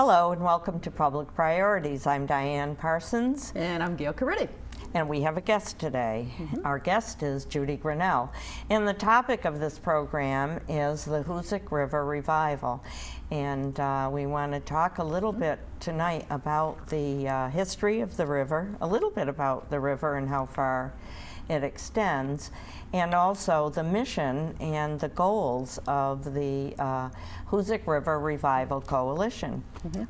Hello and welcome to Public Priorities. I'm Diane Parsons. And I'm Gail Caridi. And we have a guest today. Our guest is Judy Grinnell. And the topic of this program is the Hoosic River Revival. And we want to talk a little bit tonight about the history of the river, a little bit about the river and how far it extends, and also the mission and the goals of the Hoosic River Revival Coalition.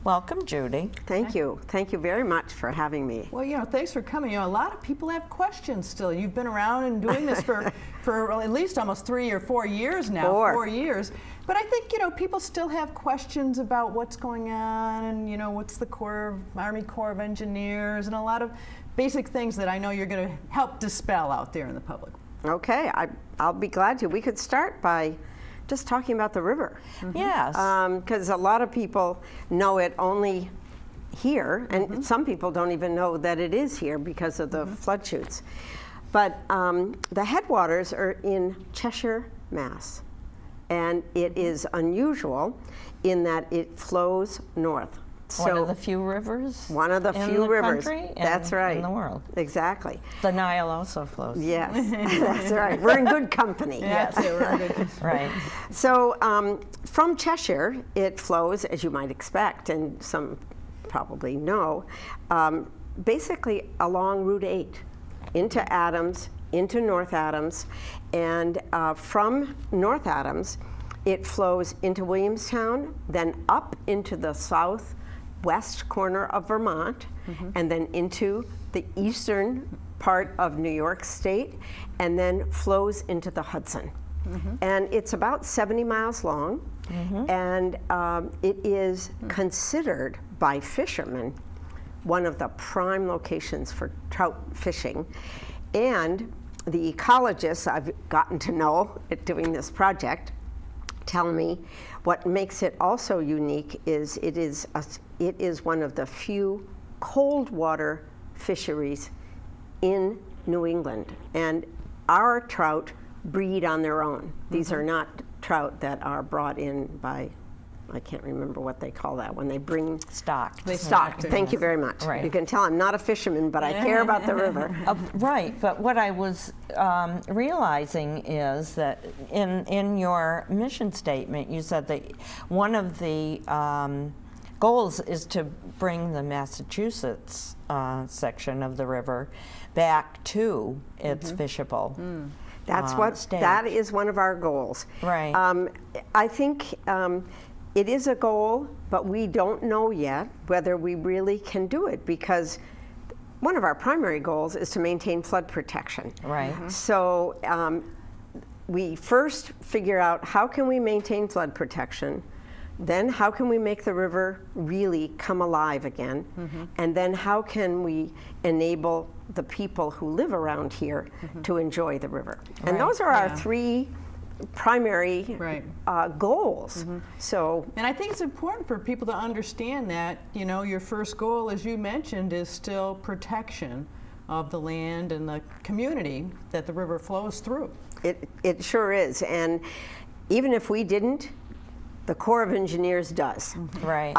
Welcome, Judy. Thank you. Thank you very much for having me. Well, thanks for coming. A lot of people have questions still. You've been around and doing this for at least almost 3 or 4 years now. 4 years. But I think, people still have questions about what's going on and, what's the Army Corps of Engineers and a lot of basic things that I know you're going to help dispel out there in the public. Okay, I'll be glad to. We could start by just talking about the river. Yes. Because a lot of people know it only here, and some people don't even know that it is here because of the flood chutes. But the headwaters are in Cheshire, Mass. And it is unusual in that it flows north. One of the few rivers. One of the few rivers. Country that's right. In the world. Exactly. The Nile also flows. Yes, that's right. We're in good company. Yes, we're in good company. Right. So from Cheshire, it flows, as you might expect, and some probably know, basically along Route 8 into Adams, into North Adams, and from North Adams, it flows into Williamstown, then up into the southwest corner of Vermont, and then into the eastern part of New York State, and then flows into the Hudson. And it's about 70 miles long, and it is considered by fishermen one of the prime locations for trout fishing. And the ecologists I've gotten to know doing this project tell me what makes it also unique is it is one of the few cold water fisheries in New England. And our trout breed on their own. These are not trout that are brought in by, I can't remember what they call that when they bring Stocked. Stocked. Thank you very much. Right. You can tell I'm not a fisherman, but I care about the river. Right, but what I was realizing is that in your mission statement, you said that one of the goals is to bring the Massachusetts section of the river back to its fishable. That's that is one of our goals. Right. I think it is a goal, but we don't know yet whether we really can do it because one of our primary goals is to maintain flood protection. Right. So we first figure out how can we maintain flood protection, then how can we make the river really come alive again, and then how can we enable the people who live around here to enjoy the river. And those are our three primary goals. So, and I think it's important for people to understand that, your first goal, as you mentioned, is still protection of the land and the community that the river flows through. It sure is. And even if we didn't, the Corps of Engineers does. Right.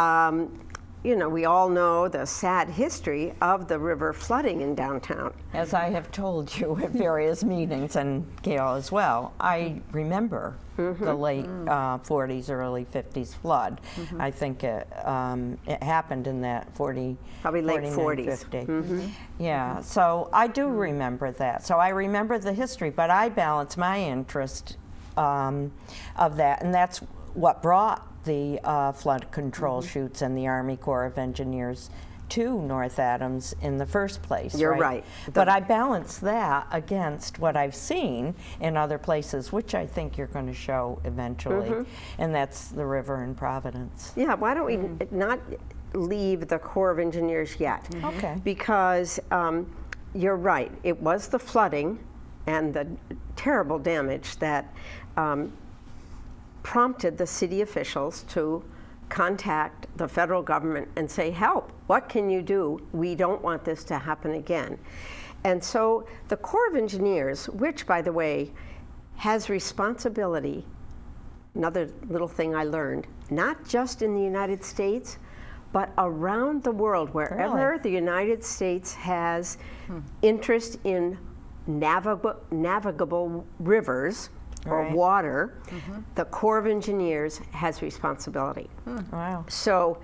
We all know the sad history of the river flooding in downtown. As I have told you at various meetings, and Gail as well, I remember the late 40s, early 50s flood. I think it happened in that probably late 40s. 50. Yeah, so I do remember that. So I remember the history, but I balance my interest of that, and that's what brought the flood control chutes and the Army Corps of Engineers to North Adams in the first place. You're right. But I balance that against what I've seen in other places, which I think you're going to show eventually, and that's the river in Providence. Yeah, why don't we not leave the Corps of Engineers yet? Okay. Because you're right, it was the flooding and the terrible damage that prompted the city officials to contact the federal government and say, help, what can you do? We don't want this to happen again. And so the Corps of Engineers, which, by the way, has responsibility, another little thing I learned, not just in the United States, but around the world, wherever the United States has interest in navigable rivers or water, the Corps of Engineers has responsibility. Wow. So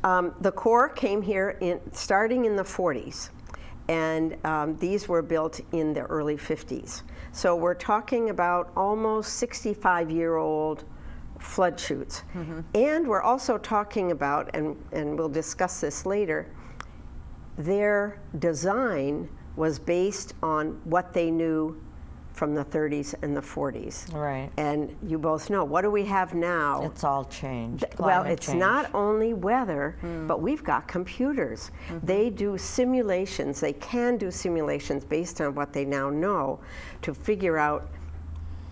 the Corps came here starting in the 40s, and these were built in the early 50s. So we're talking about almost 65-year-old flood chutes. And we're also talking about, and we'll discuss this later, their design was based on what they knew from the 30s and the 40s. Right. And you both know, what do we have now? It's all changed. Well, Climate it's change. not only weather, but we've got computers. They do simulations. They can do simulations based on what they now know to figure out,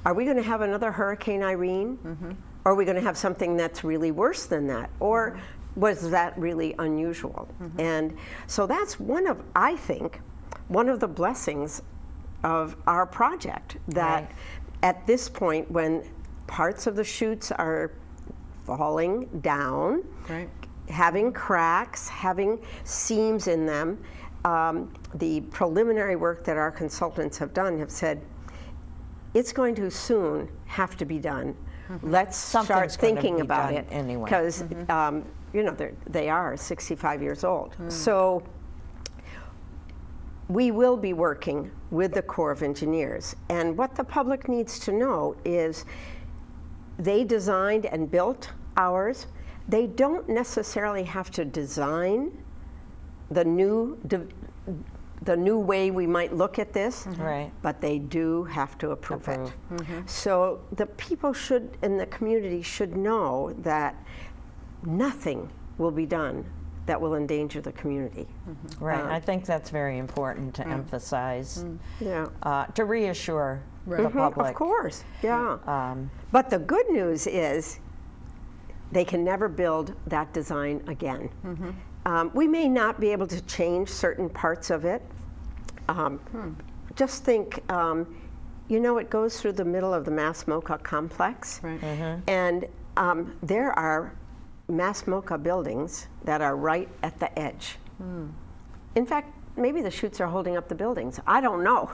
are we going to have another Hurricane Irene? Or are we going to have something that's really worse than that? Or was that really unusual? And so that's I think, one of the blessings of our project, that at this point, when parts of the chutes are falling down, having cracks, having seams in them, the preliminary work that our consultants have done have said, it's going to soon have to be done. Let's start thinking about it anyway. Because you know, they are 65 years old. So we will be working with the Corps of Engineers. And what the public needs to know is they designed and built ours. They don't necessarily have to design the new way we might look at this, but they do have to approve it. So the people should, in the community, should know that nothing will be done that will endanger the community. Right, I think that's very important to emphasize, Yeah. to reassure the public. Of course, yeah. But the good news is they can never build that design again. We may not be able to change certain parts of it. Just think, you know, it goes through the middle of the Mass MoCA complex. And there are Mass MoCA buildings that are right at the edge. In fact, maybe the chutes are holding up the buildings. I don't know.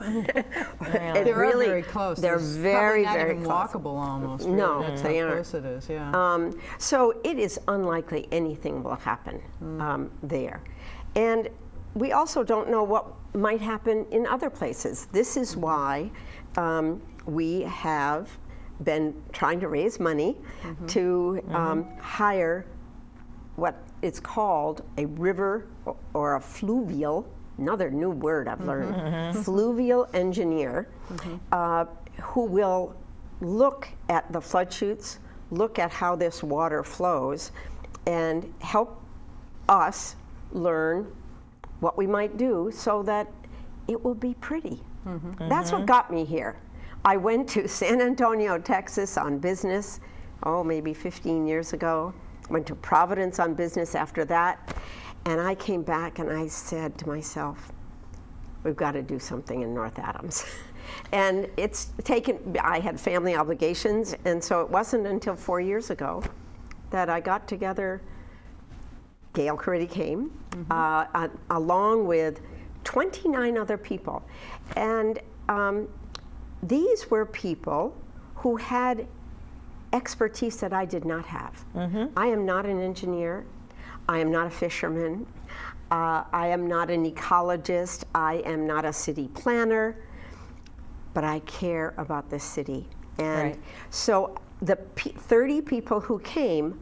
They're really very close. They're very, not very even close. walkable almost. Really. No, That's they how aren't. close it is. Yeah. So it is unlikely anything will happen there. And we also don't know what might happen in other places. This is why we have been trying to raise money to hire what is called a river or a fluvial, another new word I've learned, fluvial engineer, who will look at the flood chutes, look at how this water flows, and help us learn what we might do so that it will be pretty. That's what got me here. I went to San Antonio, Texas on business, maybe 15 years ago. Went to Providence on business after that. And I came back and I said to myself, we've got to do something in North Adams. And it's taken, I had family obligations, and so it wasn't until 4 years ago that I got together, Gail Caridi came, along with 29 other people. And these were people who had expertise that I did not have. I am not an engineer. I am not a fisherman. I am not an ecologist. I am not a city planner. But I care about this city. And so the 30 people who came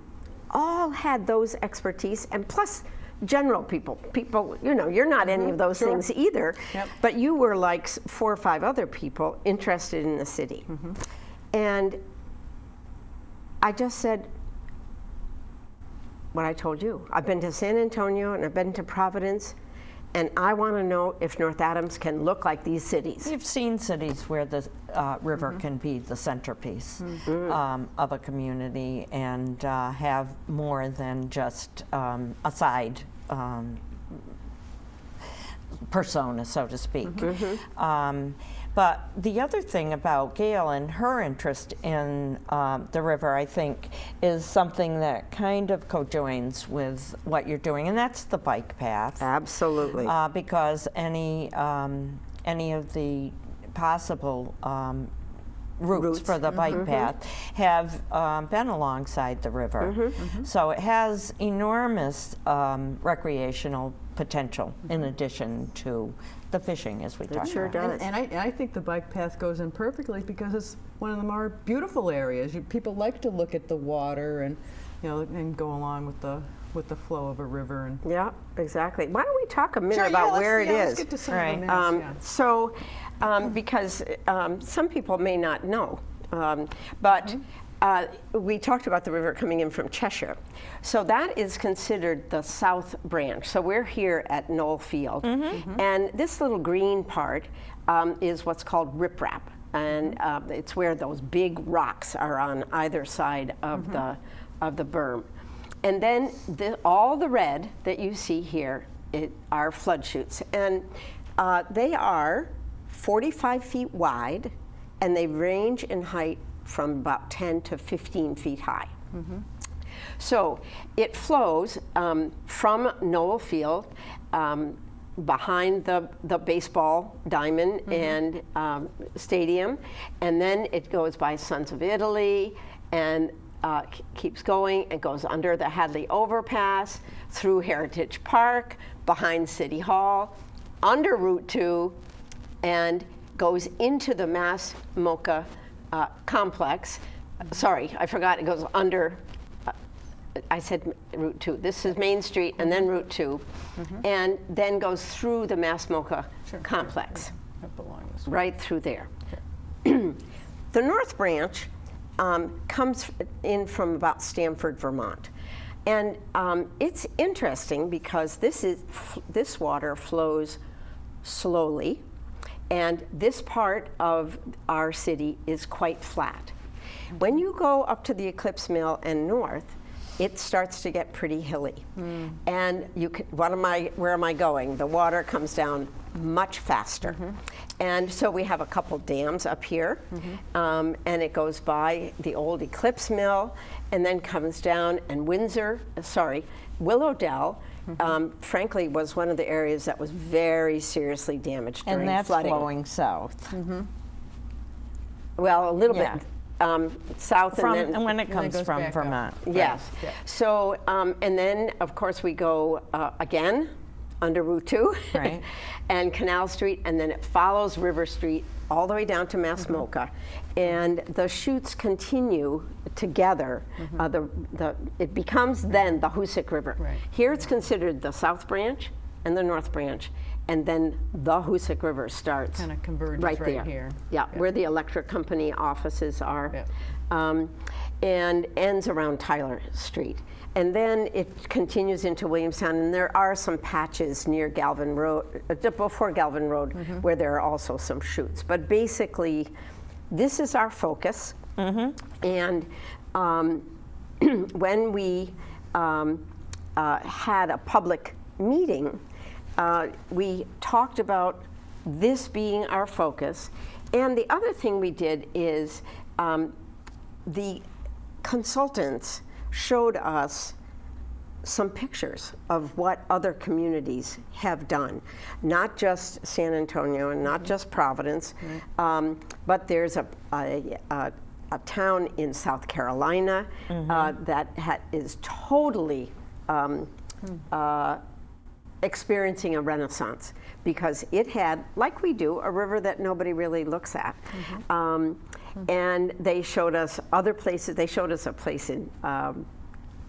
all had those expertise, and plus general people, you know, you're not any of those things either, but you were like 4 or 5 other people interested in the city. And I just said what I told you. I've been to San Antonio and I've been to Providence, and I want to know if North Adams can look like these cities. You've seen cities where the river can be the centerpiece of a community and have more than just a side persona, so to speak. But the other thing about Gail and her interest in the river, I think, is something that kind of co-joins with what you're doing, and that's the bike path. Absolutely. Because any of the possible routes for the bike path have been alongside the river. So it has enormous recreational potential in addition to the fishing, as we talked sure about. does. And I think the bike path goes in perfectly because it's one of the more beautiful areas. People like to look at the water and, you know, and go along with the flow of a river. And Yeah, exactly. Why don't we talk a minute Sure, about yeah, where it let's is? get to some Right. of the names, yeah. So, because some people may not know, but we talked about the river coming in from Cheshire. So that is considered the South Branch. So we're here at Knoll Field. And this little green part is what's called riprap. And it's where those big rocks are on either side of the berm. And then all the red that you see here are flood chutes. And they are 45 feet wide, and they range in height from about 10 to 15 feet high. So it flows from Knoll Field behind the baseball diamond and stadium, and then it goes by Sons of Italy and keeps going and goes under the Hadley Overpass, through Heritage Park, behind City Hall, under Route 2, and goes into the Mass MoCA complex. Sorry, I forgot, it goes under, I said Route 2. This is Main Street and then Route 2, and then goes through the Mass MoCA complex, Up along this way. right through there. The North Branch comes in from about Stamford, Vermont. And it's interesting because this water flows slowly, and this part of our city is quite flat. When you go up to the Eclipse Mill and north, it starts to get pretty hilly. And you can, where am I going? The water comes down much faster. And so we have a couple dams up here, and it goes by the old Eclipse Mill, and then comes down, and Willowdell, frankly, was one of the areas that was very seriously damaged during And that's flooding. flowing south. Well, a little Yeah. bit south, From, and then when it comes goes from back up. Vermont. yes. Yeah. So, and then of course we go again under Route 2 Right. and Canal Street, and then it follows River Street all the way down to Mass MoCA, and the chutes continue together. It becomes then the Hoosick River. Right. Here it's considered the South Branch and the North Branch, and then the Hoosick River starts Kind of converges right right there. here. Yeah, where the electric company offices are, Yeah. and ends around Tyler Street. And then it continues into Williamstown, and there are some patches near Galvin Road, before Galvin Road, where there are also some chutes. But basically, this is our focus. And when we had a public meeting, we talked about this being our focus. And the other thing we did is the consultants showed us some pictures of what other communities have done, not just San Antonio and not just Providence, but there's a town in South Carolina that is totally experiencing a renaissance, because it had, like we do, a river that nobody really looks at. And they showed us other places. They showed us a place in,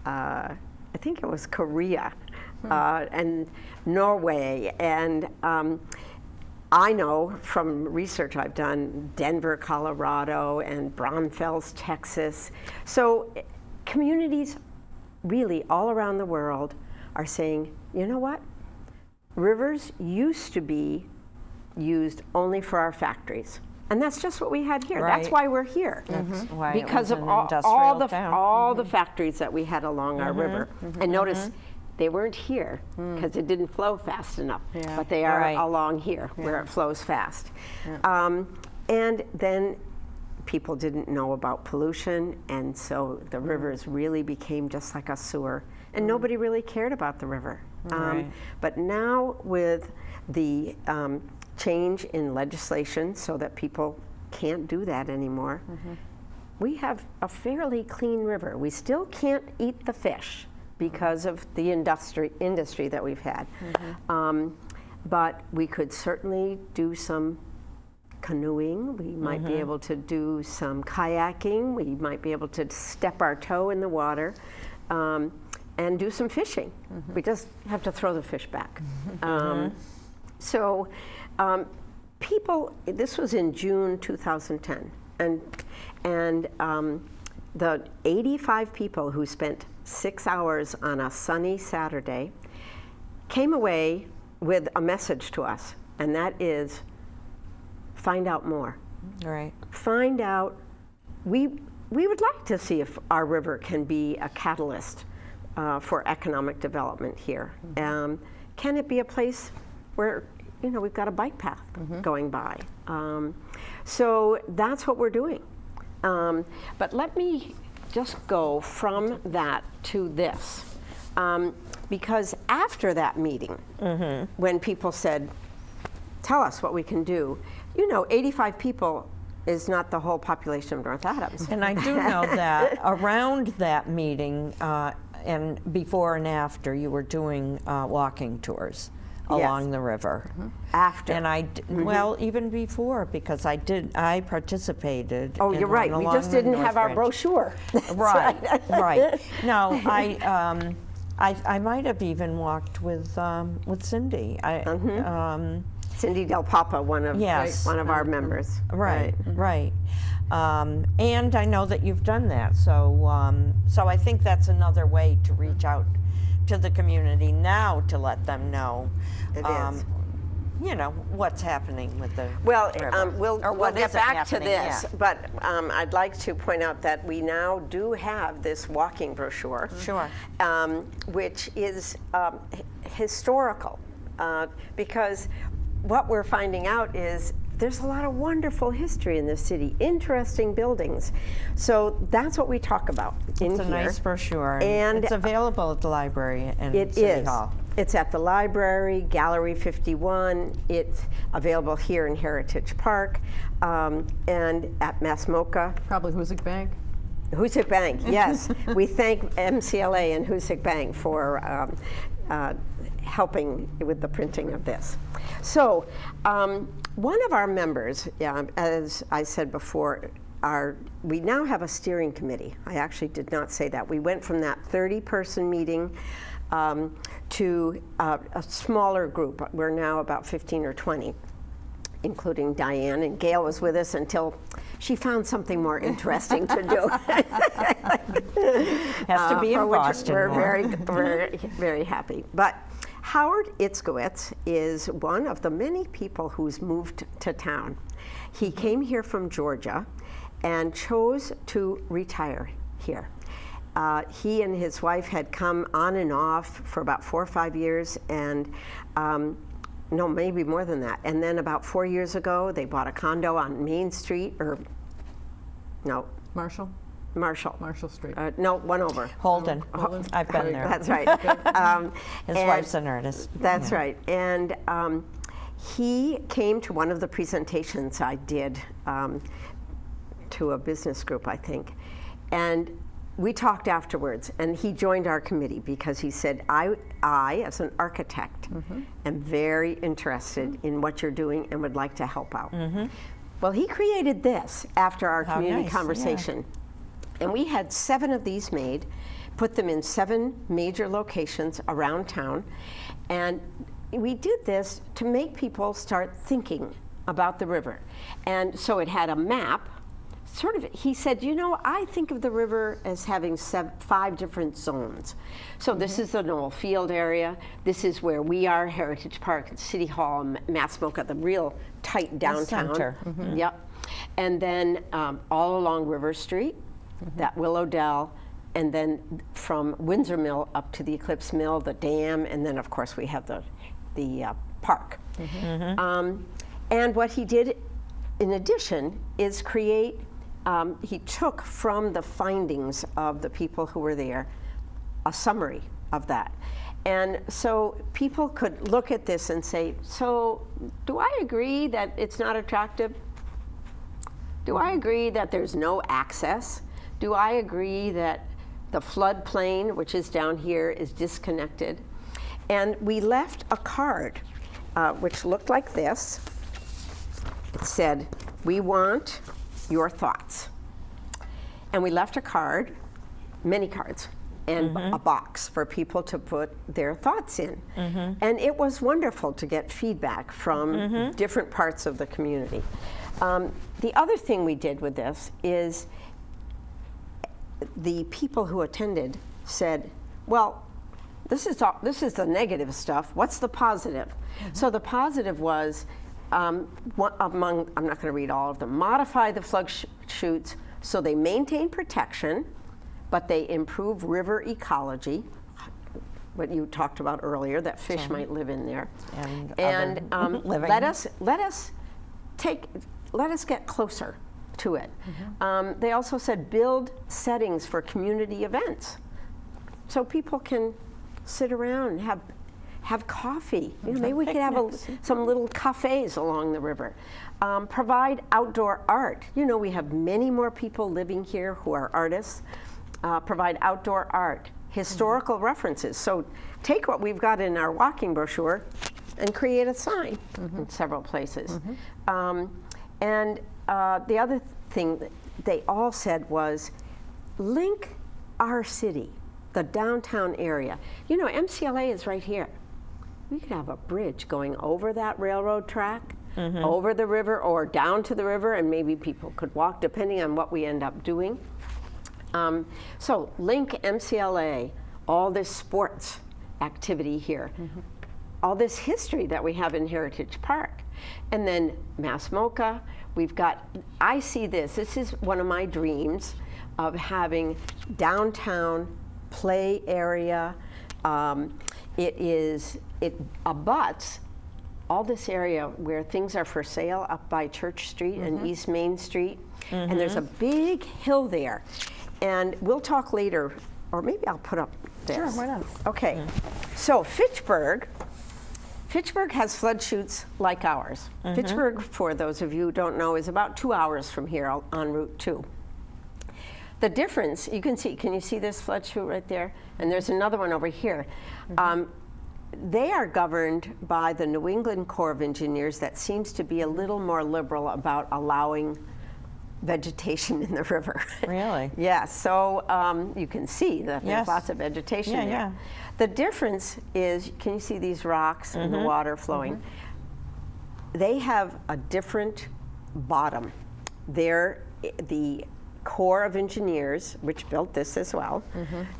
I think it was Korea and Norway. And I know from research I've done, Denver, Colorado, and Braunfels, Texas. So communities really all around the world are saying, you know what? Rivers used to be used only for our factories. And that's just what we had here. Right. That's why we're here. That's why it Because was of an all industrial the town. all the factories that we had along our river. And notice They weren't here because it didn't flow fast enough, Yeah. but they are Right. along here where it flows fast. And then people didn't know about pollution, and so the rivers really became just like a sewer, and nobody really cared about the river. Right. But now with the change in legislation so that people can't do that anymore, we have a fairly clean river. We still can't eat the fish because of the industry that we've had. But we could certainly do some canoeing. We might be able to do some kayaking. We might be able to step our toe in the water and do some fishing. We just have to throw the fish back. So people, this was in June 2010, and the 85 people who spent 6 hours on a sunny Saturday came away with a message to us, and that is, find out more. Right. Find out, we would like to see if our river can be a catalyst for economic development here. Can it be a place where, you know, we've got a bike path going by? So that's what we're doing. But let me just go from that to this. Because after that meeting, when people said, tell us what we can do, you know, 85 people is not the whole population of North Adams. And I do know that around that meeting and before and after, you were doing walking tours along the river. After. And well, even before, because I participated. Oh, in you're right. one We along just the didn't North have our Branch. brochure. Right, right. No, I might have even walked with Cindy. Cindy Del Papa, one of Yes. our members. Right, right. And I know that you've done that, so so I think that's another way to reach out to the community now to let them know. It is. You know what's happening with the Well, river. we'll Or what get isn't back to happening, this, yeah. but I'd like to point out that we now do have this walking brochure, Sure. which is historical, because what we're finding out is there's a lot of wonderful history in this city, interesting buildings. So that's what we talk about in It's a here. nice brochure, And it's available at the library and It City is. Hall. It's at the library, Gallery 51. It's available here in Heritage Park and at MassMocha. Probably Hoosick Bank. Hoosick Bank, yes. We thank MCLA and Hoosick Bank for helping with the printing of this. So one of our members, as I said before, we now have a steering committee. I actually did not say that. We went from that 30-person meeting to a smaller group. We're now about 15 or 20, including Diane, and Gail was with us until she found something more interesting to do. Has to be for in which Boston. We're more. very happy. But Howard Itzkowitz is one of the many people who's moved to town. He came here from Georgia and chose to retire here. He and his wife had come on and off for about 4 or 5 years, and no, maybe more than that. And then about 4 years ago, they bought a condo on Main Street, or no, Marshall Marshall. Street. No, one over. Holden. Holden. I've been There you there. That's right. His and- wife's an artist. That's right. And he came to one of the presentations I did to a business group, I think. And we talked afterwards, and he joined our committee because he said, I as an architect, am very interested in what you're doing and would like to help out. Well, he created this after our community nice, conversation. And we had 7 of these made, put them in 7 major locations around town. And we did this to make people start thinking about the river. And so it had a map. Sort of, he said, you know, I think of the river as having 5 different zones. So this is the Knoll Field area. This is where we are, Heritage Park, City Hall, MassMocha, the real tight downtown. center. Yep. And then all along River Street, that Willowdell, and then from Windsor Mill up to the Eclipse Mill, the dam, and then of course we have the park. And what he did in addition is create, he took from the findings of the people who were there a summary of that. And so people could look at this and say, so do I agree that it's not attractive? Do I agree that there's no access? Do I agree that the floodplain, which is down here, is disconnected? And we left a card, which looked like this. It said, we want your thoughts. And we left a card, many cards, and a box for people to put their thoughts in. And it was wonderful to get feedback from different parts of the community. The other thing we did with this is the people who attended said, well, this is the negative stuff. What's the positive? So the positive was, I'm not going to read all of them, modify the flood chutes so they maintain protection, but they improve river ecology, what you talked about earlier, that fish might live in there. And let us get closer to it. They also said build settings for community events, so people can sit around and have coffee. You know, maybe we could have some little cafes along the river. Provide outdoor art. You know, we have many more people living here who are artists. Provide outdoor art, historical references. So take what we've got in our walking brochure and create a sign in several places. And the other thing that they all said was link our city, the downtown area. You know, MCLA is right here. We could have a bridge going over that railroad track, over the river or down to the river, and maybe people could walk depending on what we end up doing. So link MCLA, all this sports activity here, all this history that we have in Heritage Park. And then Mass MoCA, we've got, I see this is one of my dreams of having downtown play area. It abuts all this area where things are for sale up by Church Street and East Main Street. And there's a big hill there. And we'll talk later, or maybe I'll put up this. Sure, why not? Okay, so Fitchburg has flood chutes like ours. Fitchburg, for those of you who don't know, is about 2 hours from here on Route 2. The difference, you can you see this flood chute right there? And there's another one over here. They are governed by the New England Corps of Engineers that seems to be a little more liberal about allowing vegetation in the river. Really? Yes, so you can see that there's lots of vegetation there. Yeah. The difference is, can you see these rocks and the water flowing? They have a different bottom. The Corps of Engineers, which built this as well,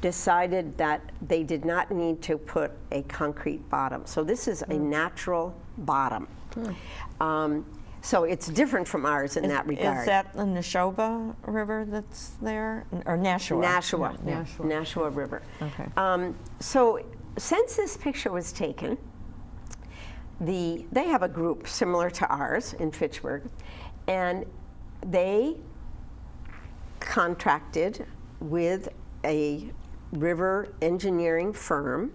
decided that they did not need to put a concrete bottom. So this is a natural bottom. So it's different from ours in that regard. Is that the Neshoba River that's there? Or Nashua? Nashua River. Okay. So since this picture was taken, they have a group similar to ours in Fitchburg, and they contracted with a river engineering firm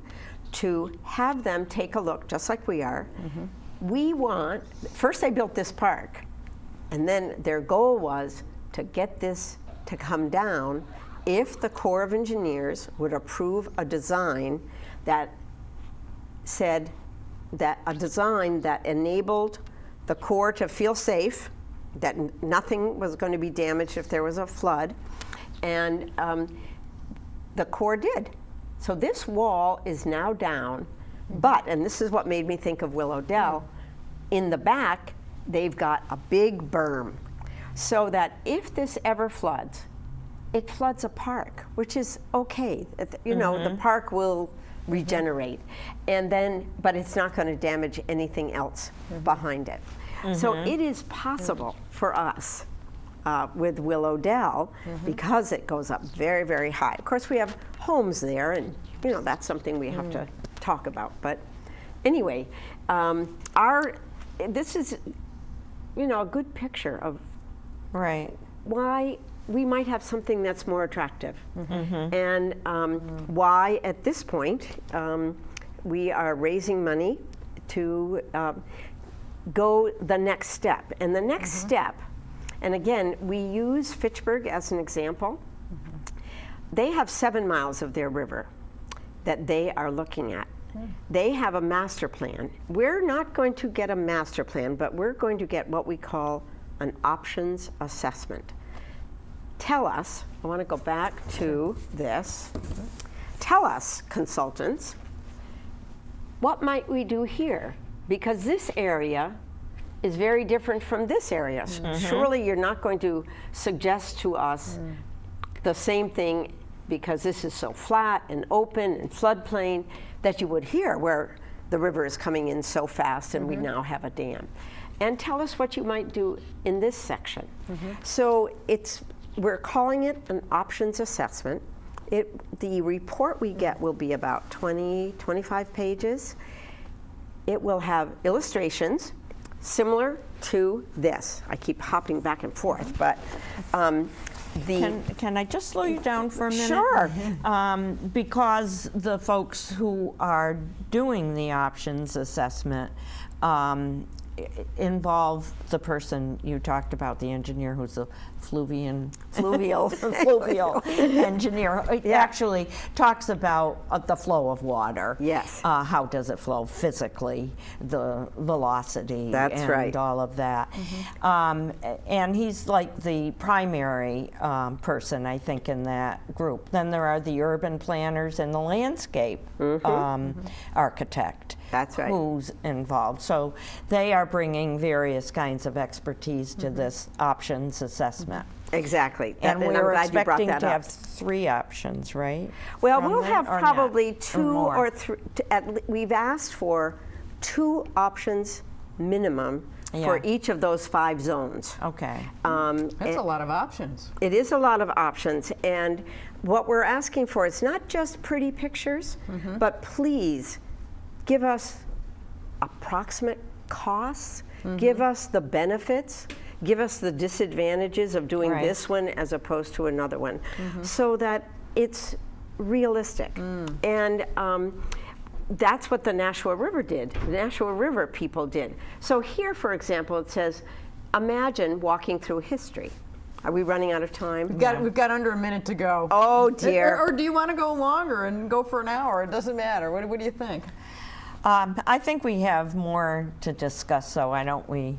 to have them take a look, just like we are. First they built this park, and then their goal was to get this to come down if the Corps of Engineers would approve a design that said that enabled the Corps to feel safe, that nothing was going to be damaged if there was a flood, and the Corps did. So this wall is now down, but, and this is what made me think of Willow Dell, in the back, they've got a big berm, so that if this ever floods, it floods a park, which is okay. You know, the park will regenerate, and then, but it's not going to damage anything else behind it. So it is possible for us with Willow Dell because it goes up very, very high. Of course, we have homes there, and that's something we have to talk about. But anyway, this is a good picture of why we might have something that's more attractive, and why at this point we are raising money to go the next step. And the next step, and again, we use Fitchburg as an example. They have 7 miles of their river that they are looking at. They have a master plan. We're not going to get a master plan, but we're going to get what we call an options assessment. Tell us, I want to go back to this. Tell us, consultants, what might we do here? Because this area is very different from this area. Surely you're not going to suggest to us the same thing because this is so flat and open and floodplain that you would here where the river is coming in so fast and we now have a dam. And tell us what you might do in this section. So we're calling it an options assessment. The report we get will be about 25 pages. It will have illustrations similar to this. I keep hopping back and forth, but Can I just slow you down for a minute? Sure. Because the folks who are doing the options assessment involve the person you talked about, the engineer who's a fluvial engineer. It actually talks about the flow of water. Yes. How does it flow physically, the velocity, and all of that. And he's like the primary person, I think, in that group. Then there are the urban planners and the landscape architect. That's right. Who's involved. So they are bringing various kinds of expertise to this options assessment. Exactly. And I'm we're glad you brought expecting that to up. have 3 options, right? Well, From we'll them, have or probably not? 2 more? or 3. We've asked for 2 options minimum for each of those 5 zones. Okay. That's a lot of options. It is a lot of options, and what we're asking for is not just pretty pictures, but please give us approximate costs, give us the benefits, give us the disadvantages of doing this one as opposed to another one, so that it's realistic. And that's what the Nashua River did. The Nashua River people did. So here, for example, it says, imagine walking through history. Are we running out of time? We've got under a minute to go. Oh, dear. Or do you want to go longer and go for an hour? It doesn't matter. What do you think? I think we have more to discuss, so why don't we?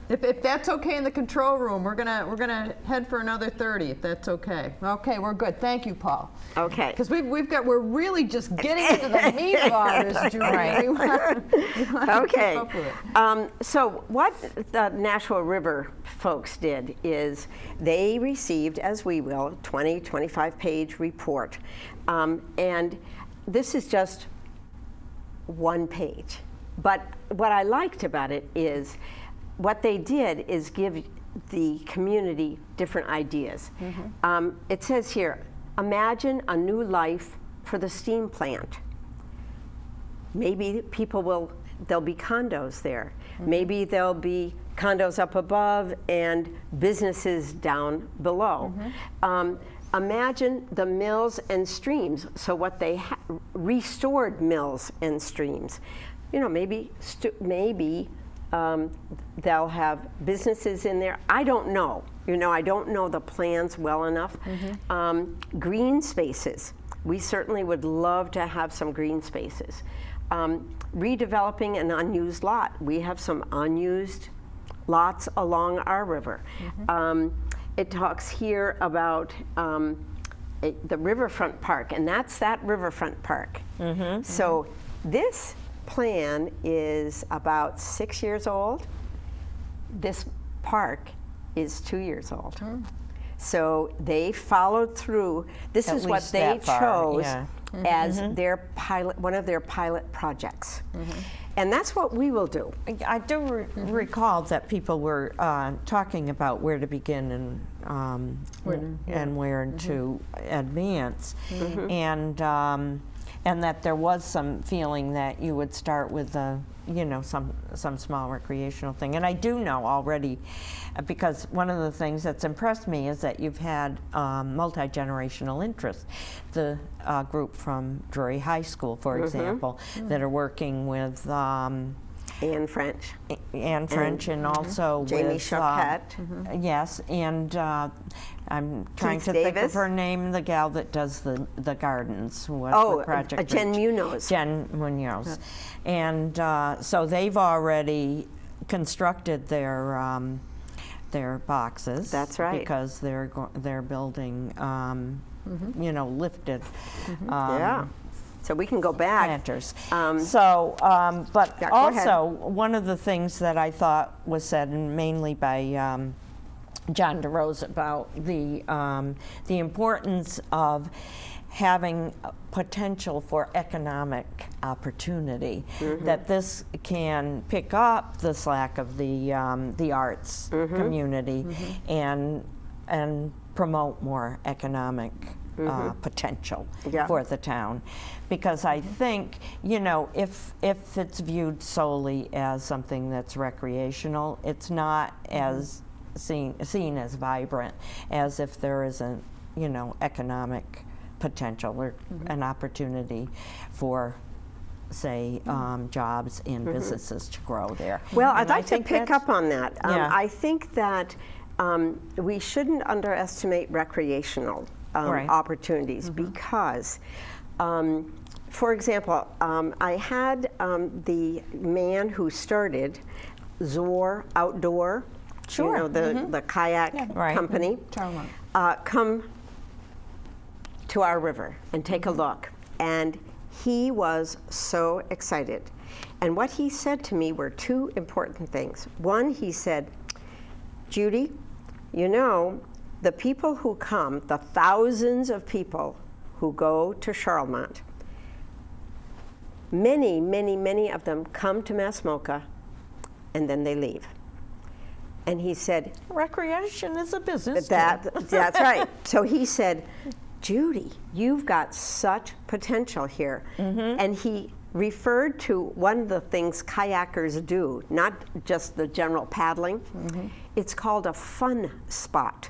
If that's okay in the control room, we're gonna head for another 30. If that's okay. Okay, we're good. Thank you, Paul. Okay. Because we're really just getting into the meat of ours, Julie. We want to keep up with it. So what the Nashua River folks did is they received, as we will, a 25-page report, and this is just 1 page. But what I liked about it is what they did is give the community different ideas. It says here, imagine a new life for the steam plant. Maybe there'll be condos there. Maybe there'll be condos up above and businesses down below. Imagine the mills and streams. So what they restored mills and streams. Maybe they'll have businesses in there. I don't know. I don't know the plans well enough. Green spaces. We certainly would love to have some green spaces. Redeveloping an unused lot. We have some unused lots along our river. It talks here about the riverfront park, and that's that riverfront park. So this plan is about 6 years old. This park is 2 years old. So they followed through. This is what they chose. as their pilot, one of their pilot projects. And that's what we will do. I do recall that people were talking about where to begin and where to advance, and that there was some feeling that you would start with some small recreational thing. And I do know already, because one of the things that's impressed me is that you've had multi-generational interest. The group from Drury High School, for example, that are working with Anne French. Anne French, and also Jamie with Choquette. yes, and I'm trying Keith to think of Davis. her name, the gal that does the gardens, who was Oh, with Project Jen Reach. Munoz. Jen Munoz. And so they've already constructed their boxes. That's right. Because they're building, lifted. Yeah. So we can go back. Planters. Um, But yeah, go also, one of the things that I thought was said, and mainly by John DeRose, about the importance of having potential for economic opportunity, that this can pick up the slack of the arts community and promote more economic potential for the town. Because I think, if it's viewed solely as something that's recreational, it's not as seen as vibrant as if there isn't, economic potential or an opportunity for, say, jobs and businesses to grow there. Well, And I'd I like to think pick that's- up on that. Yeah. I think that we shouldn't underestimate recreational Right. opportunities because, for example, I had the man who started Zor Outdoor, Sure. the kayak Right. company, Charlemont. come to our river and take a look. And he was so excited. And what he said to me were two important things. One, he said, Judy, the people who come, the thousands of people who go to Charlemont, many, many, many of them come to Masmoka and then they leave. And he said, Recreation is a business. that's right. So he said, Judy, you've got such potential here. And he referred to one of the things kayakers do, not just the general paddling. It's called a fun spot.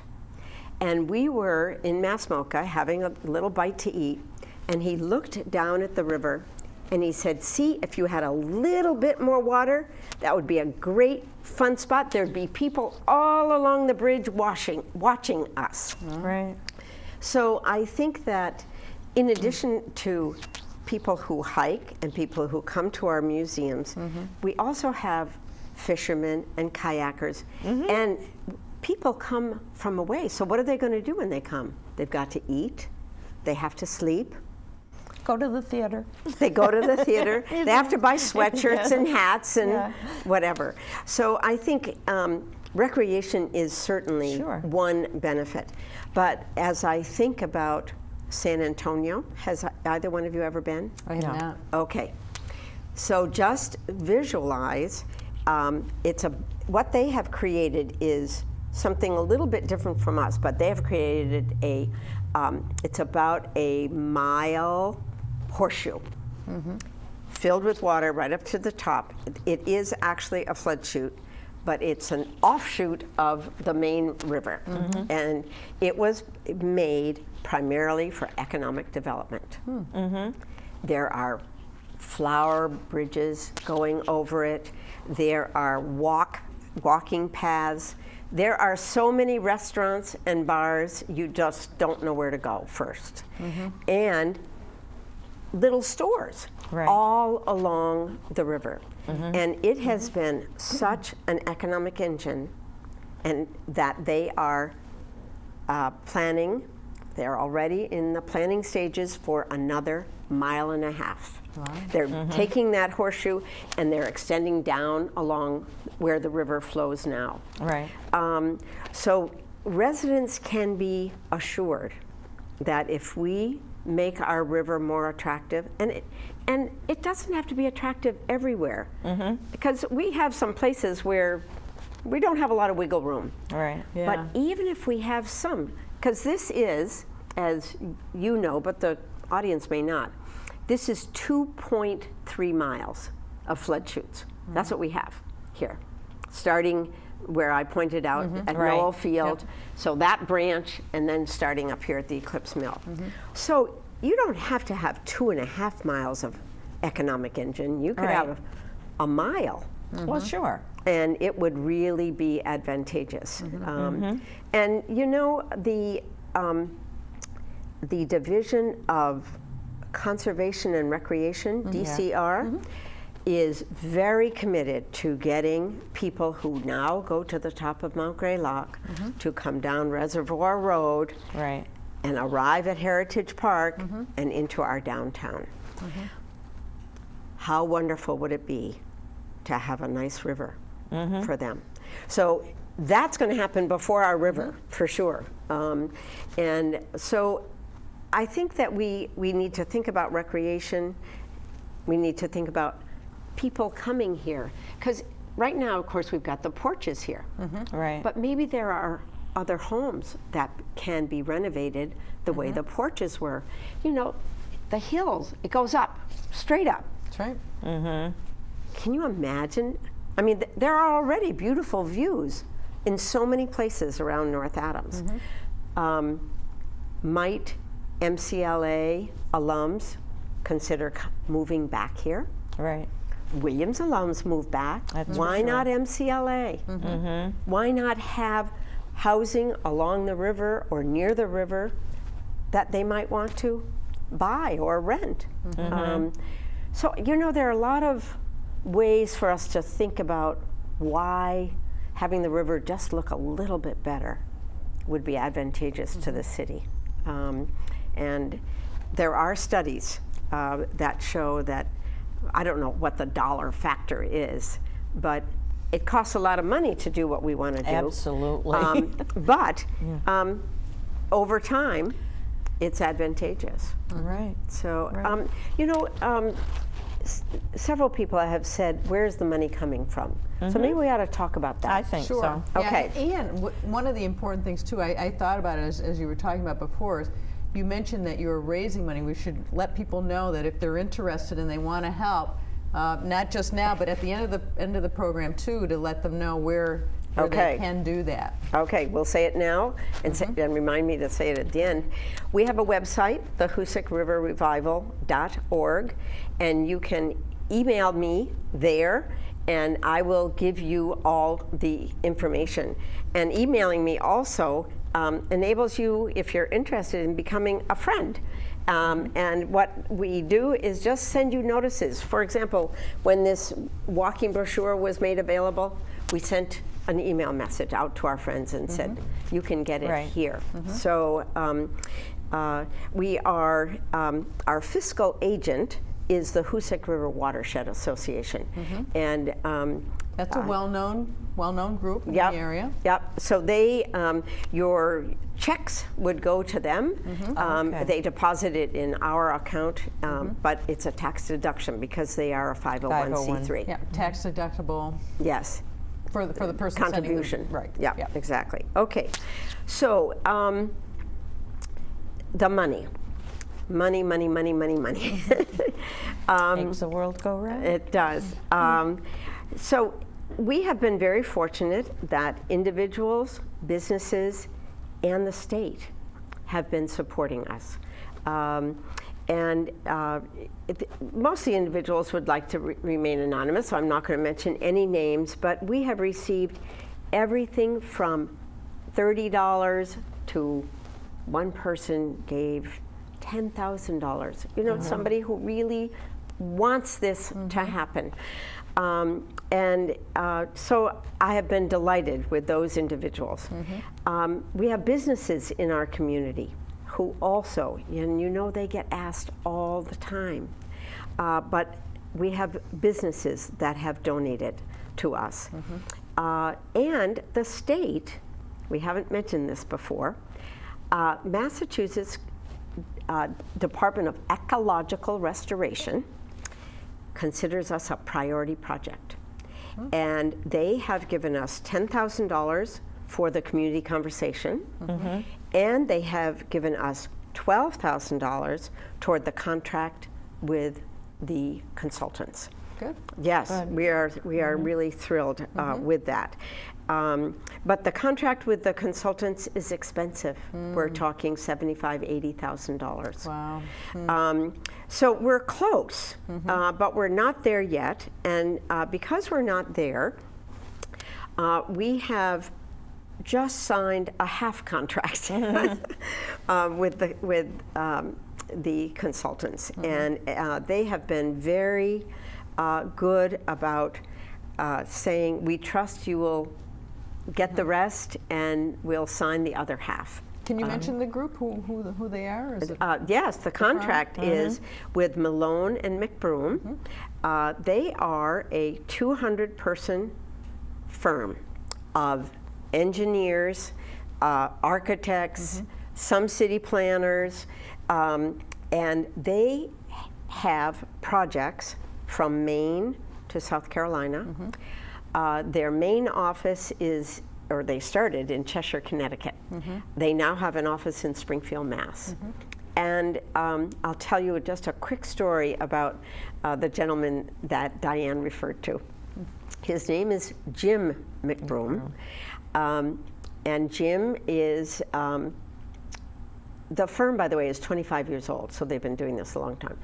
And we were in Masmoka having a little bite to eat, and he looked down at the river and he said, see, if you had a little bit more water, that would be a great fun spot. There'd be people all along the bridge watching us. Right. So I think that in addition to people who hike and people who come to our museums, we also have fishermen and kayakers. And people come from away. So what are they going to do when they come? They've got to eat. They have to sleep. Go to the theater. They go to the theater. They have to buy sweatshirts and hats and whatever. So I think recreation is certainly one benefit. But as I think about San Antonio, has either one of you ever been? I have not. Okay. So just visualize, what they have created is something a little bit different from us, but they have created it's about a mile horseshoe filled with water right up to the top. It is actually a flood chute, but it's an offshoot of the main river. And it was made primarily for economic development. There are flower bridges going over it. There are walking paths. There are so many restaurants and bars, you just don't know where to go first. And little stores all along the river. And it has been such an economic engine, and that they are planning, they're already in the planning stages for another 1.5 miles. They're taking that horseshoe and they're extending down along where the river flows now. Right. So residents can be assured that if we make our river more attractive. And it doesn't have to be attractive everywhere, because we have some places where we don't have a lot of wiggle room. Right. Yeah. But even if we have some, because this is, as you know, but the audience may not, this is 2.3 miles of flood chutes. That's what we have here, starting where I pointed out at Right. Noel Field. So that branch, and then starting up here at the Eclipse Mill. So you don't have to have 2.5 miles of economic engine. You could Right. have a mile, Well, sure. and it would really be advantageous. And you know, the Division of Conservation and Recreation, DCR, is very committed to getting people who now go to the top of Mount Greylock to come down Reservoir Road Right. and arrive at Heritage Park and into our downtown. How wonderful would it be to have a nice river for them? So that's going to happen before our river, for sure. And so I think that we need to think about recreation. We need to think about people coming here. Because right now, of course, we've got the porches here. Right. But maybe there are other homes that can be renovated the way the porches were. You know, the hills, it goes up, straight up. That's right. Can you imagine? I mean, there are already beautiful views in so many places around North Adams. Might MCLA alums consider moving back here? Right. Williams alums move back. That's Why for sure. not MCLA? Why not have housing along the river or near the river that they might want to buy or rent? So, you know, there are a lot of ways for us to think about why having the river just look a little bit better would be advantageous to the city. And there are studies that show that, I don't know what the dollar factor is, but it costs a lot of money to do what we want to do. Absolutely. But over time, it's advantageous. Right. So, you know, several people have said, where's the money coming from? So maybe we ought to talk about that. I think Sure. so. Yeah, Okay. and one of the important things too, I thought about it as you were talking about before, is you mentioned that you were raising money. We should let people know that if they're interested and they want to help, not just now, but at the end of the program too, to let them know where Okay. they can do that. Okay, we'll say it now and, and remind me to say it at the end. We have a website, the HoosacRiverRevival.org, and you can email me there and I will give you all the information. And emailing me also enables you, if you're interested in becoming a friend. And what we do is just send you notices. For example, when this walking brochure was made available, we sent an email message out to our friends and said, you can get it Right. here. So we are, our fiscal agent is the Hoosac River Watershed Association. And That's a well-known group in Yep, the area. Yep. So they, your checks would go to them. Okay. They deposit it in our account, but it's a tax deduction because they are a 501c3. Yeah, tax deductible Yes. for the person sending the- Contribution. right. Yeah, yeah. exactly. Okay. So the money. Money. Makes the world go round. It does. So we have been very fortunate that individuals, businesses, and the state have been supporting us. Most of the individuals would like to remain anonymous, so I'm not going to mention any names, but we have received everything from $30 to one person gave $10,000. You know, somebody who really wants this to happen. So I have been delighted with those individuals. We have businesses in our community who also, and you know they get asked all the time, but we have businesses that have donated to us. And the state, we haven't mentioned this before, Massachusetts Department of Ecological Restoration considers us a priority project. And they have given us $10,000 for the community conversation, and they have given us $12,000 toward the contract with the consultants. Good. Yes, we are really thrilled with that. But the contract with the consultants is expensive. We're talking $75,000, $80,000. Wow. So we're close, but we're not there yet. And because we're not there, we have just signed a half contract with the consultants, and they have been very good about saying, we trust you will get the rest, and we'll sign the other half. Can you mention the group, who they are? Is it Yes, the contract is with Malone and McBroom. They are a 200-person firm of engineers, architects, some city planners, and they have projects from Maine to South Carolina. Their main office is, or they started in Cheshire, Connecticut. They now have an office in Springfield, Mass. And I'll tell you just a quick story about the gentleman that Diane referred to. His name is Jim McBroom. And Jim is, the firm, by the way, is 25 years old, so they've been doing this a long time.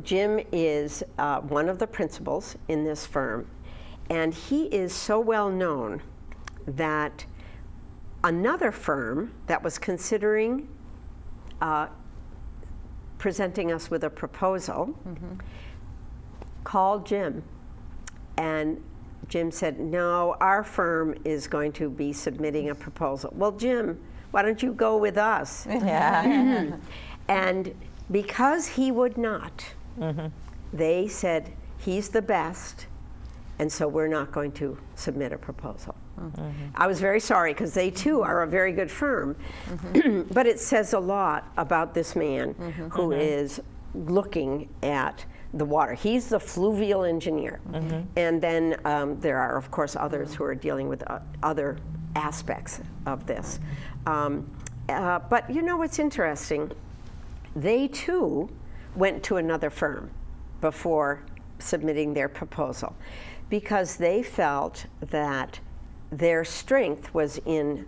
Jim is one of the principals in this firm, and he is so well known that another firm that was considering presenting us with a proposal called Jim, and Jim said, no, our firm is going to be submitting a proposal. Well, Jim, why don't you go with us? Yeah. And because he would not, they said, he's the best, and so we're not going to submit a proposal. I was very sorry, because they too are a very good firm, but it says a lot about this man who is looking at the water. He's the fluvial engineer. And then there are, of course, others who are dealing with other aspects of this. But you know what's interesting? They too went to another firm before submitting their proposal, because they felt that their strength was in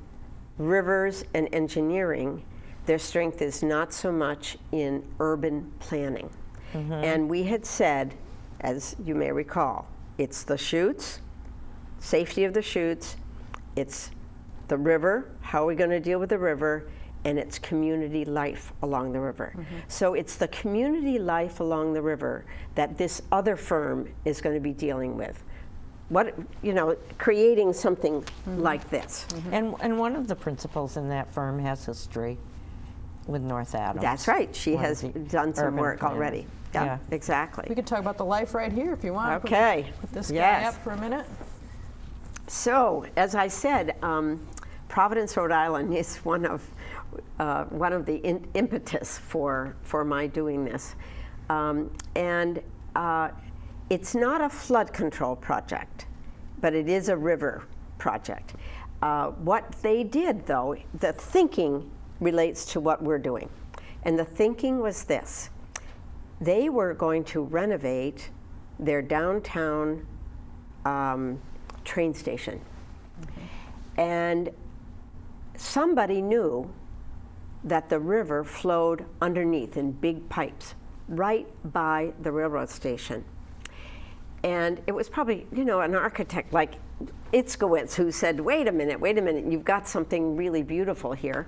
rivers and engineering. Their strength is not so much in urban planning. And we had said, as you may recall, it's the chutes, safety of the chutes, it's the river, how are we going to deal with the river, and it's community life along the river. So it's the community life along the river that this other firm is going to be dealing with. What, you know, creating something like this. And one of the principals in that firm has history with North Adams. That's right. She One of has the done some urban work planners. already. Yeah, exactly. We could talk about the life right here if you want. Okay. Put this guy Yes. up for a minute. So, as I said, Providence, Rhode Island is one of the impetus for my doing this, and it's not a flood control project, but it is a river project. What they did, though, the thinking relates to what we're doing, and the thinking was this: they were going to renovate their downtown train station. And somebody knew that the river flowed underneath in big pipes right by the railroad station. And it was probably, you know, an architect like Itzkowitz who said, wait a minute, you've got something really beautiful here.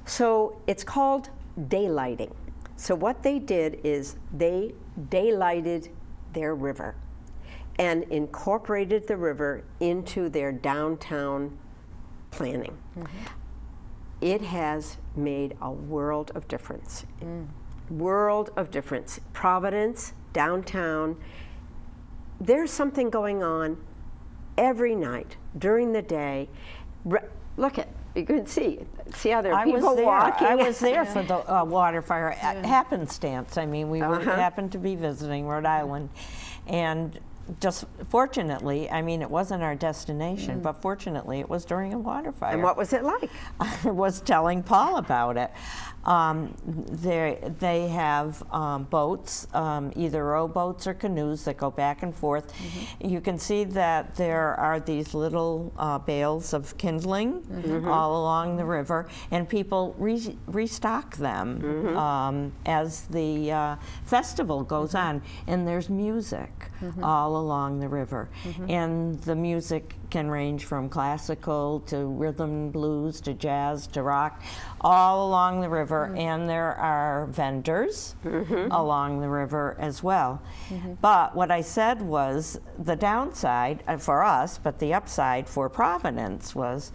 So it's called daylighting. So what they did is they daylighted their river and incorporated the river into their downtown planning. It has made a world of difference. World of difference. Providence, downtown, there's something going on every night during the day. Look at You can see how there are I was people there. walking. I was there for the water fire happenstance. I mean, we happened to be visiting Rhode Island, and just fortunately, I mean, it wasn't our destination, but fortunately, it was during a water fire. And what was it like? I was telling Paul about it. They have boats, either rowboats or canoes that go back and forth. You can see that there are these little bales of kindling all along the river, and people restock them as the festival goes on. And there's music all along the river, and the music can range from classical to rhythm and blues to jazz to rock, all along the river, and there are vendors along the river as well. But what I said was the downside for us, but the upside for Providence was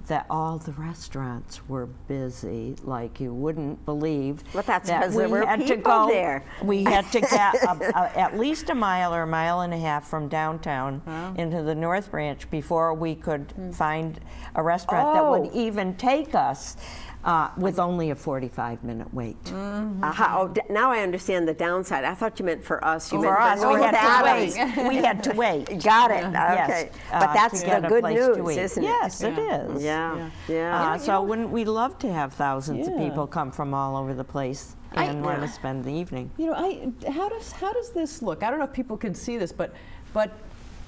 that all the restaurants were busy like you wouldn't believe. Well, that's that because there were had to people go there. We had to get at least a mile or a mile and a half from downtown into the North Branch before we could find a restaurant that would even take us with only a 45-minute wait. Now I understand the downside. I thought you meant for us. You meant For us, we North had Adams. to wait. We had to wait. Got it. Yes, Okay. But that's to the get a good place to news, eat. isn't it? Yes, it is. Yeah. So wouldn't we love to have thousands of people come from all over the place and want to spend the evening? You know, how does this look? I don't know if people can see this, but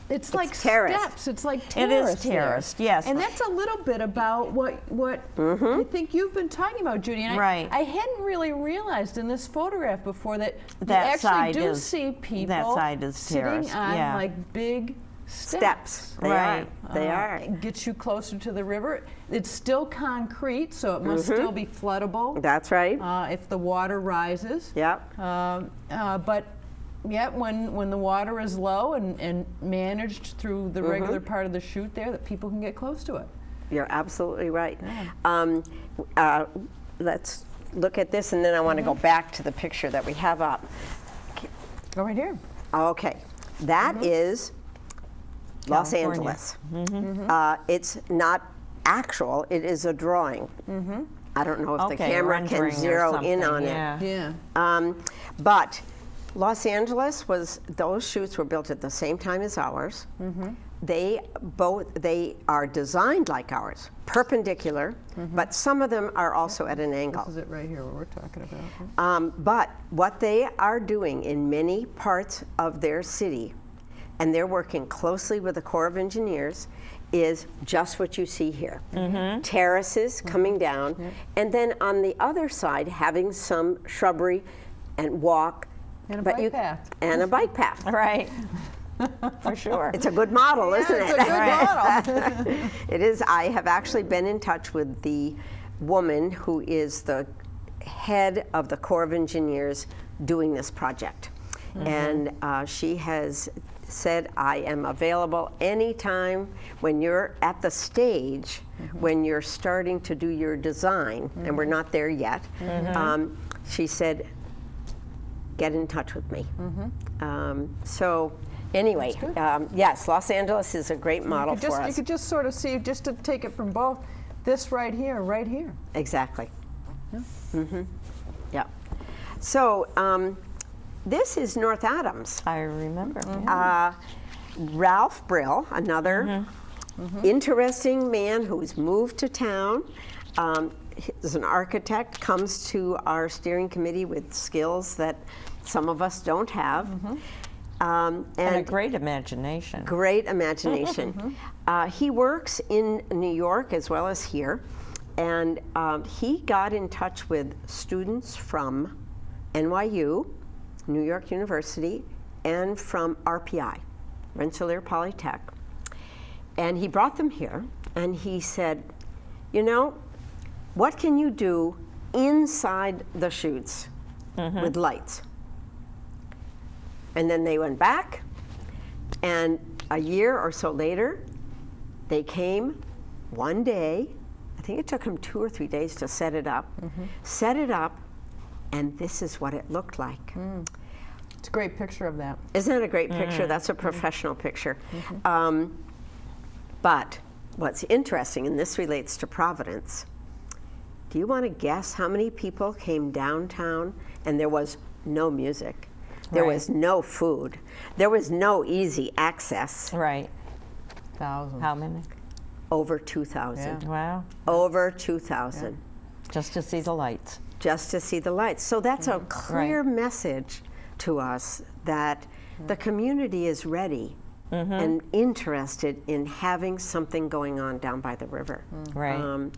it's like terraced. steps. It's like It terrace. is terraced, yes. And that's a little bit about what I think you've been talking about, Judy. And Right. I hadn't really realized in this photograph before that you That actually side do is- see people that side is sitting terraced, on yeah. like big Steps. They Right. are. They are. It gets you closer to the river. It's still concrete, so it must still be floodable That's right. if the water rises. Yep. But yeah, when the water is low and managed through the regular part of the chute there, that people can get close to it. You're absolutely right. Let's look at this, and then I want to go back to the picture that we have up. Go right here. Okay, that is Los California. Angeles. It's not actual, it is a drawing. I don't know if the Okay, camera can rendering or zero in something, on yeah. Yeah. But Los Angeles those chutes were built at the same time as ours. They are designed like ours, perpendicular, but some of them are also at an angle. This is it right here, what we're talking about. But what they are doing in many parts of their city, and they're working closely with the Corps of Engineers, is just what you see here. Terraces coming down, and then on the other side having some shrubbery and walk. And a bike path. And a bike path. Right. For sure. It's a good model, isn't it? It's a good model. It is. I have actually been in touch with the woman who is the head of the Corps of Engineers doing this project. And she has said, I am available anytime when you're at the stage, when you're starting to do your design, and we're not there yet. She said, get in touch with me. So anyway, yes, Los Angeles is a great model for You us. could just sort of see, just to take it from both, this right here, right here. Exactly. Yeah. So this is North Adams. I remember. Yeah. Ralph Brill, another interesting man who's moved to town. Is an architect, comes to our steering committee with skills that some of us don't have. And a great imagination. Great imagination. He works in New York as well as here, and he got in touch with students from NYU, New York University, and from RPI, Rensselaer Polytech. And he brought them here, and he said, you know, what can you do inside the chutes with lights? And then they went back, and a year or so later, they came one day. I think it took them 2 or 3 days to set it up. Set it up, and this is what it looked like. It's a great picture of that. Isn't that a great picture? That's a professional picture. But what's interesting, and this relates to Providence, do you want to guess how many people came downtown and there was no music? There Right. was no food. There was no easy access. Right. Thousands. How many? Over 2,000. Yeah. Wow. Over 2,000. Just to see the lights. Just to see the lights. So that's a clear message to us that the community is ready and interested in having something going on down by the river. Right.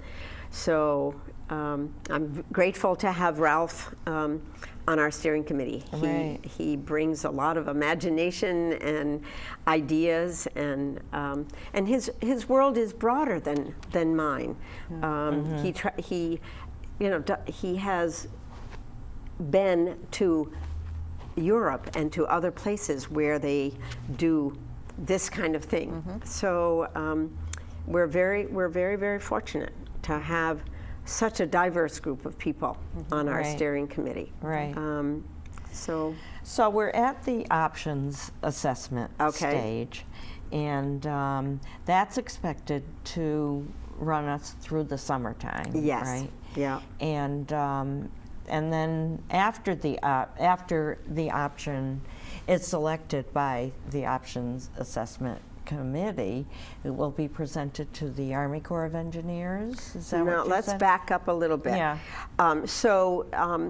So I'm grateful to have Ralph on our steering committee. Right. He brings a lot of imagination and ideas, and his world is broader than mine. He has been to Europe and to other places where they do this kind of thing. So we're very, very fortunate to have such a diverse group of people on our Right. steering committee. Right. So So we're at the options assessment Okay. stage, and that's expected to run us through the summertime. yes, Right. yeah, And then after the option is selected by the options assessment committee, it will be presented to the Army Corps of Engineers. Is that now what you let's said? back up a little bit. Yeah.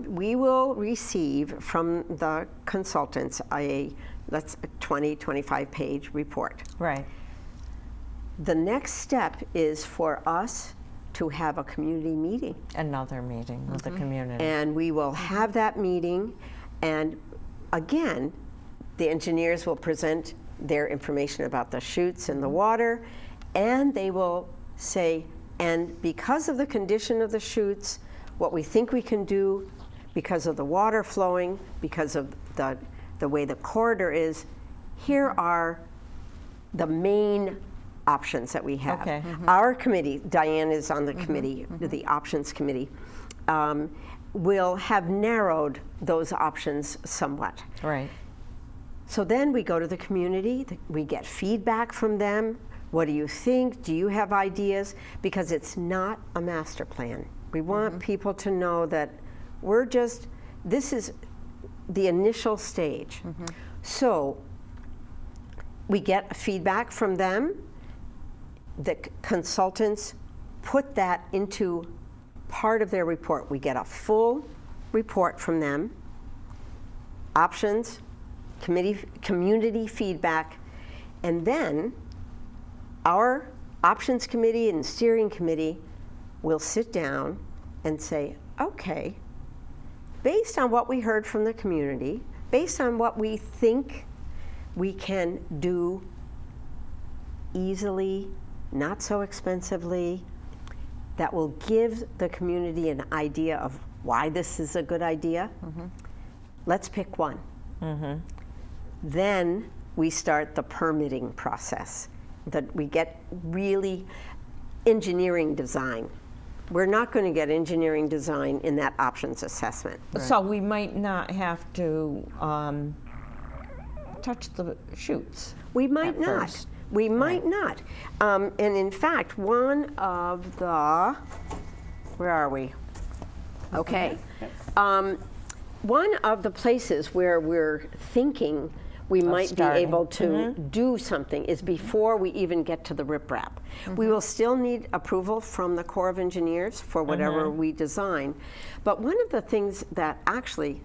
We will receive from the consultants a 20-25 page report. Right. The next step is for us to have a community meeting. Another meeting with the community. And we will have that meeting, and again, the engineers will present their information about the chutes and the water, and they will say, and because of the condition of the chutes, what we think we can do, because of the water flowing, because of the way the corridor is, here are the main options that we have. Okay. Our committee, Diane is on the committee, the options committee, will have narrowed those options somewhat. Right. So then we go to the community, we get feedback from them. What do you think? Do you have ideas? Because it's not a master plan. We want people to know that this is the initial stage. So we get feedback from them. The consultants put that into part of their report. We get a full report from them, options, community feedback, and then our options committee and steering committee will sit down and say, okay, based on what we heard from the community, based on what we think we can do easily, not so expensively, that will give the community an idea of why this is a good idea, let's pick one. Then we start the permitting process, that we get really engineering design. We're not going to get engineering design in that options assessment. So we might not have to touch the chutes. We might at not. first. We might not. And in fact, one of the, where are we? Okay. One of the places where we're thinking we might be starting. able to do something is before we even get to the riprap. We will still need approval from the Corps of Engineers for whatever we design. But one of the things that actually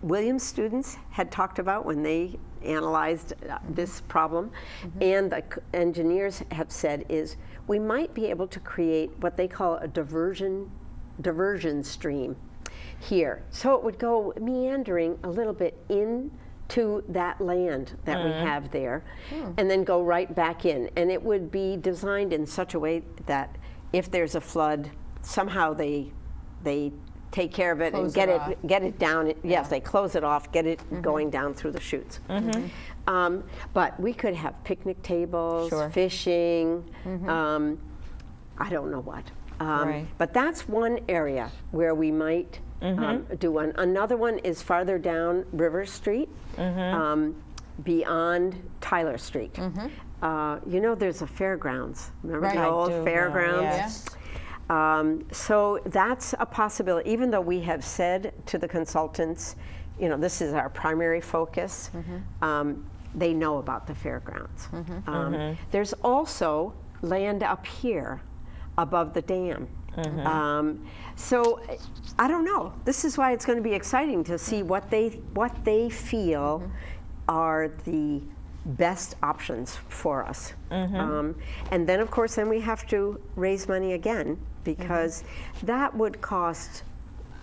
Williams students had talked about when they analyzed this problem, and the engineers have said, is we might be able to create what they call a diversion stream here. So it would go meandering a little bit into that land that we have there, and then go right back in. And it would be designed in such a way that if there's a flood, somehow they take care of it Close and get it off. get it down. Yes, they close it off, get it going down through the chutes. But we could have picnic tables, Sure. fishing, I don't know what. Right. But that's one area where we might do one. Another one is farther down River Street. beyond Tyler Street. You know, there's a fairgrounds. Remember Right. the I old do know, fairgrounds? yes. So that's a possibility, even though we have said to the consultants, you know, this is our primary focus, they know about the fairgrounds. There's also land up here above the dam. So I don't know. This is why it's going to be exciting to see what they feel are the best options for us. And then, of course, then we have to raise money again, because that would cost,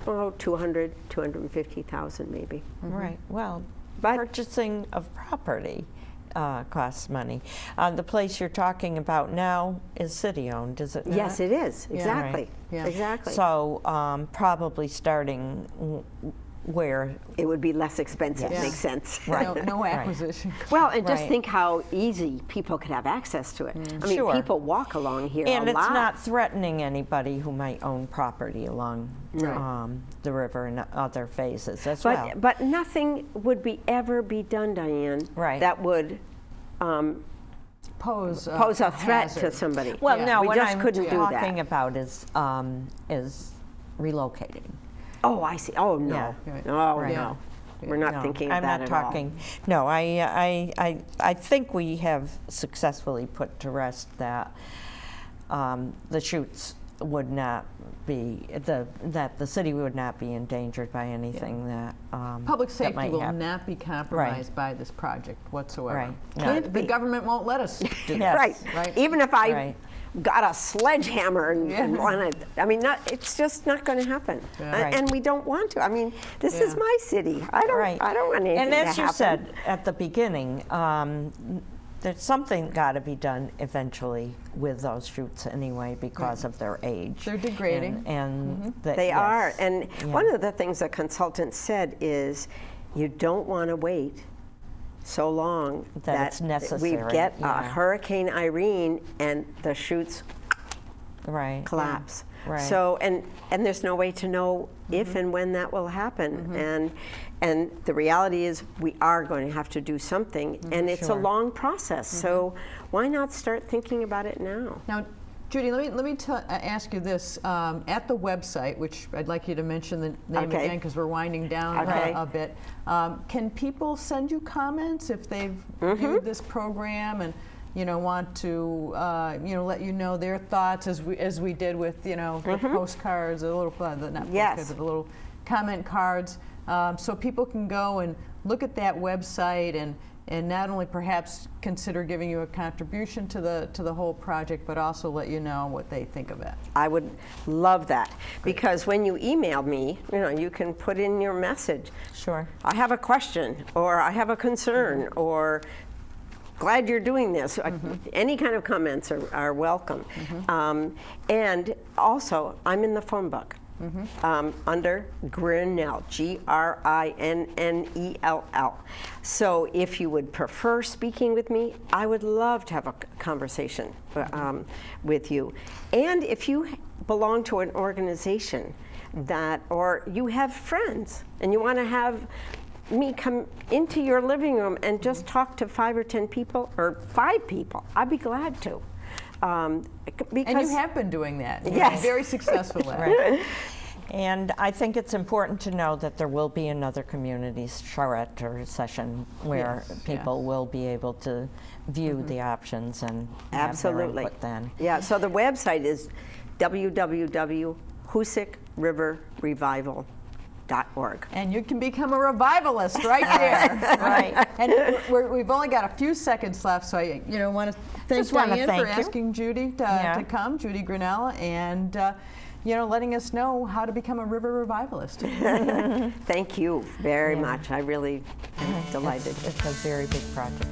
oh, $250,000 maybe. Right. Well, But- purchasing of property costs money. The place you're talking about now is city-owned, is it not? Yes, it is. Exactly. Right. Yeah. Exactly. So probably starting where, It would be less expensive. Yes. Makes sense. Right. No acquisition. Well, and just Right. think how easy people could have access to it. I mean, Sure. people walk along here and a it's lot. not threatening anybody who might own property along the river in other phases as well. But nothing would ever be done, Diane, Right. that would Pose pose a threat hazard. to somebody. Well, Yeah. no, We what just I'm couldn't do that. talking about is relocating. Oh, I see. Oh, no. Yeah. Right. No, Right. no. We're not No, thinking I'm of that not at talking. No, I think we have successfully put to rest that the chutes would not be that the city would not be endangered by anything that Public that safety might will happen. not be compromised by this project whatsoever. Right. The- No. The government won't let us do Yes. that. Right. Right. Even if I Right. got a sledgehammer and Yeah. wanted, I mean, it's just not going to happen. Right. And we don't want to. I mean, this is Yeah. my city. I don't Right. want anything And as to you happen. said at the beginning, there's something got to be done eventually with those chutes anyway because of their age. They're degrading. And that- They yes. are. And Yeah. one of the things the consultant said is you don't want to wait so long That it's we necessary, get yeah. a Hurricane Irene and the chutes Right. collapse. Right. So, and there's no way to know if and when that will happen. And the reality is we are going to have to do something, and it's Sure. a long process. So why not start thinking about it now? Now, Judy, let me ask you this. At the website, which I'd like you to mention the name Okay. again because we're winding down Okay. a bit, can people send you comments if they've viewed this program and want to let you know their thoughts as we did with the postcards, the little not Yes. postcards, but the little comment cards, so people can go and look at that website and not only perhaps consider giving you a contribution to the whole project, but also let you know what they think of it. I would love that, because when you email me, you can put in your message. Sure. I have a question, or I have a concern, or glad you're doing this. Any kind of comments are welcome. And also, I'm in the phone book under Grinnell, Grinnell. So if you would prefer speaking with me, I would love to have a conversation with you. And if you belong to an organization or you have friends and you want to have me come into your living room and just talk to 5 or 10 people or 5 people, I'd be glad to. Because And you have been doing that. You've Yes. been very successful at it. Right. And I think it's important to know that there will be another community charrette or session where Yes, people will be able to view the options and have Absolutely. their input then. Yeah, so the website is www.hoosickriverrevival.org. And you can become a revivalist right there. Right. And we've only got a few seconds left, so I want to thank Just wanna Diane thank for you. asking Judy to come, Judy Grinnell, and letting us know how to become a river revivalist. Thank you very much. I really am delighted. It's a very big project.